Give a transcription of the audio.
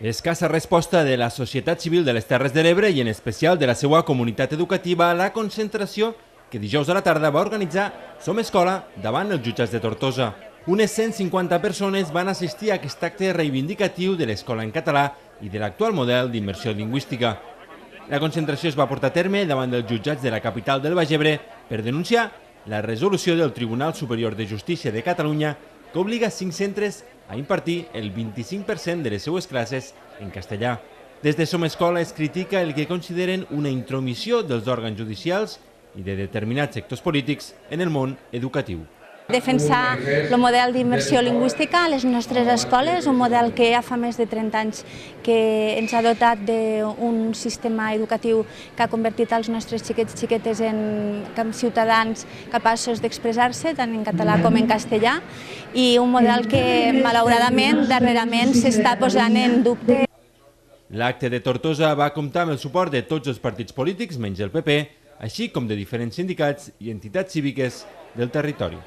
Escassa resposta de la societat civil de les Terres de l'Ebre i en especial de la seva comunitat educativa a la concentració que dijous a la tarda va organitzar Som Escola davant els jutjats de Tortosa. Unes 150 persones van assistir a aquest acte reivindicatiu de l'escola en català i de l'actual model d'immersió lingüística. La concentració es va portar a terme davant dels jutjats de la capital del Baix Ebre per denunciar la resolució del Tribunal Superior de Justícia de Catalunya que obliga 5 centres a impartir el 25% de les seues classes en castellà. Des de Som Escola es critica el que consideren una intromissió dels òrgans judicials i de determinats sectors polítics en el món educatiu. Defensar el model d'immersió lingüística a les nostres escoles, un model que ja fa més de 30 anys que ens ha dotat d'un sistema educatiu que ha convertit els nostres xiquets i xiquetes en ciutadans capaços d'expressar-se tant en català com en castellà i un model que malauradament darrerament s'està posant en dubte. L'acte de Tortosa va comptar amb el suport de tots els partits polítics menys el PP, així com de diferents sindicats i entitats cíviques del territori.